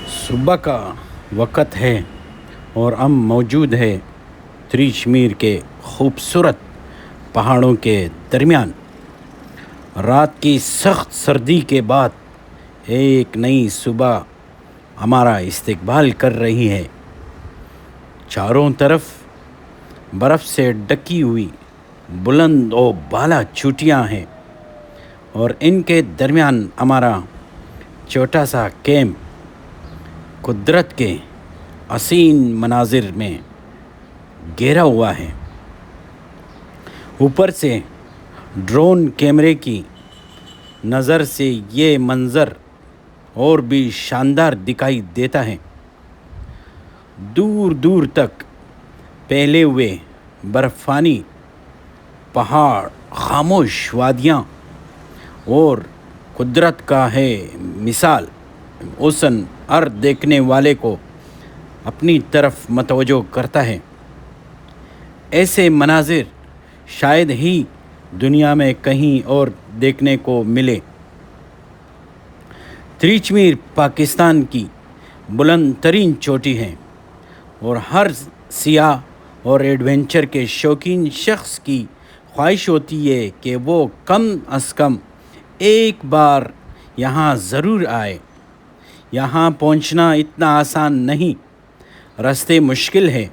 صبح کا وقت ہے اور ہم موجود ہے تریچمیر کے خوبصورت پہاڑوں کے درمیان۔ رات کی سخت سردی کے بعد ایک نئی صبح ہمارا استقبال کر رہی ہے۔ چاروں طرف برف سے ڈکی ہوئی بلند و بالا چوٹیاں ہیں اور ان کے درمیان ہمارا چھوٹا سا کیمپ قدرت کے حسین مناظر میں گھیرا ہوا ہے۔ اوپر سے ڈرون کیمرے کی نظر سے یہ منظر اور بھی شاندار دکھائی دیتا ہے۔ دور دور تک پھیلے ہوئے برفانی پہاڑ، خاموش وادیاں اور قدرت کا ہے مثال حسن ہر دیکھنے والے کو اپنی طرف متوجہ کرتا ہے۔ ایسے مناظر شاید ہی دنیا میں کہیں اور دیکھنے کو ملے۔ تریچمیر پاکستان کی بلند ترین چوٹی ہے اور ہر سیاح اور ایڈونچر کے شوقین شخص کی خواہش ہوتی ہے کہ وہ کم از کم ایک بار یہاں ضرور آئے۔ یہاں پہنچنا اتنا آسان نہیں، راستے مشکل ہے،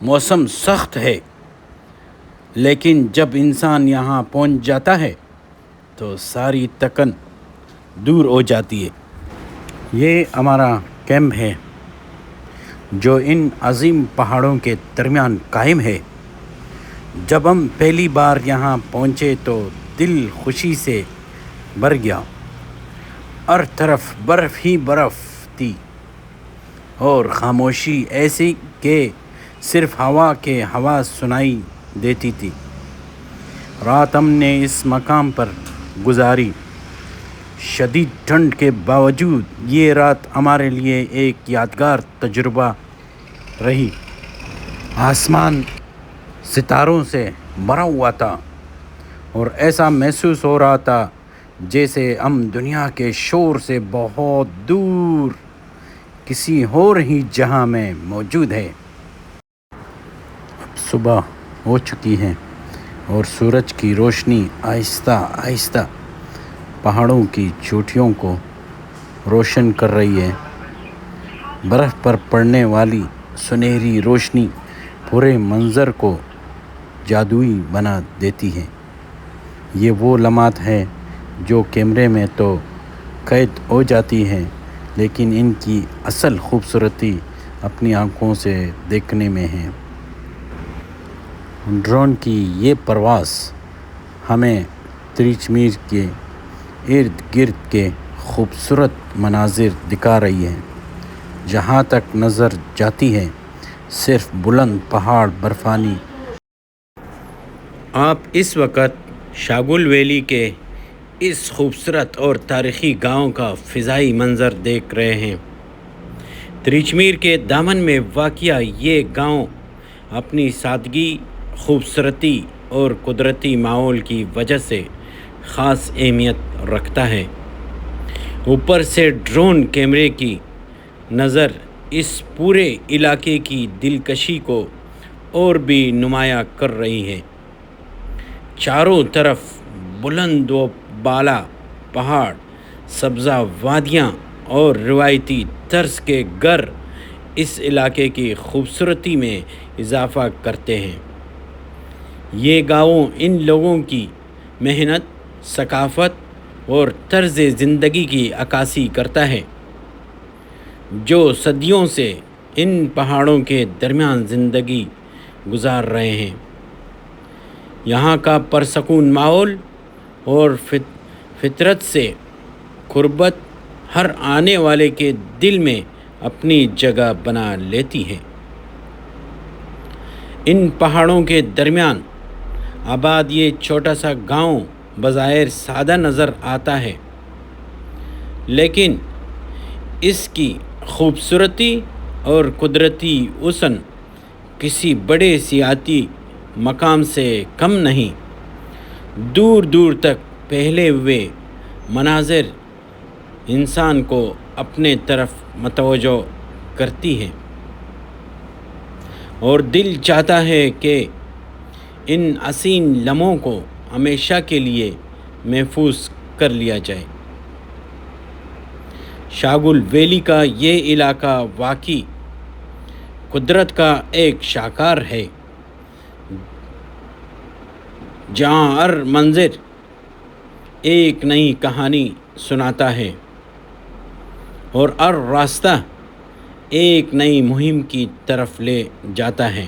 موسم سخت ہے، لیکن جب انسان یہاں پہنچ جاتا ہے تو ساری تھکن دور ہو جاتی ہے۔ یہ ہمارا کیمپ ہے جو ان عظیم پہاڑوں کے درمیان قائم ہے۔ جب ہم پہلی بار یہاں پہنچے تو دل خوشی سے بھر گیا۔ ہر طرف برف ہی برف تھی اور خاموشی ایسی کہ صرف ہوا کے آواز سنائی دیتی تھی۔ رات ہم نے اس مقام پر گزاری۔ شدید ٹھنڈ کے باوجود یہ رات ہمارے لیے ایک یادگار تجربہ رہی۔ آسمان ستاروں سے بھرا ہوا تھا اور ایسا محسوس ہو رہا تھا جیسے ہم دنیا کے شور سے بہت دور کسی اور ہی جہاں میں موجود ہے۔ اب صبح ہو چکی ہے اور سورج کی روشنی آہستہ آہستہ پہاڑوں کی چوٹیوں کو روشن کر رہی ہے۔ برف پر پڑنے والی سنہری روشنی پورے منظر کو جادوئی بنا دیتی ہے۔ یہ وہ لمحات ہیں جو کیمرے میں تو قید ہو جاتی ہیں، لیکن ان کی اصل خوبصورتی اپنی آنکھوں سے دیکھنے میں ہے۔ ڈرون کی یہ پرواز ہمیں تریچمیر کے ارد گرد کے خوبصورت مناظر دکھا رہی ہے۔ جہاں تک نظر جاتی ہے صرف بلند پہاڑ، برفانی۔ آپ اس وقت شاگل ویلی کے اس خوبصورت اور تاریخی گاؤں کا فضائی منظر دیکھ رہے ہیں۔ تریچمیر کے دامن میں واقع یہ گاؤں اپنی سادگی، خوبصورتی اور قدرتی ماحول کی وجہ سے خاص اہمیت رکھتا ہے۔ اوپر سے ڈرون کیمرے کی نظر اس پورے علاقے کی دلکشی کو اور بھی نمایاں کر رہی ہے۔ چاروں طرف بلند و بالا پہاڑ، سبزہ وادیاں اور روایتی طرز کے گھر اس علاقے کی خوبصورتی میں اضافہ کرتے ہیں۔ یہ گاؤں ان لوگوں کی محنت، ثقافت اور طرز زندگی کی عکاسی کرتا ہے جو صدیوں سے ان پہاڑوں کے درمیان زندگی گزار رہے ہیں۔ یہاں کا پرسکون ماحول اور فطرت سے قربت ہر آنے والے کے دل میں اپنی جگہ بنا لیتی ہے۔ ان پہاڑوں کے درمیان آباد یہ چھوٹا سا گاؤں بظاہر سادہ نظر آتا ہے، لیکن اس کی خوبصورتی اور قدرتی حسن کسی بڑے سیاحتی مقام سے کم نہیں۔ دور دور تک پھیلے ہوئے مناظر انسان کو اپنے طرف متوجہ کرتی ہے، اور دل چاہتا ہے کہ ان حسین لمحوں کو ہمیشہ کے لیے محفوظ کر لیا جائے۔ شاگل ویلی کا یہ علاقہ واقعی قدرت کا ایک شاہکار ہے، جہاں ہر منظر ایک نئی کہانی سناتا ہے اور ہر راستہ ایک نئی مہم کی طرف لے جاتا ہے۔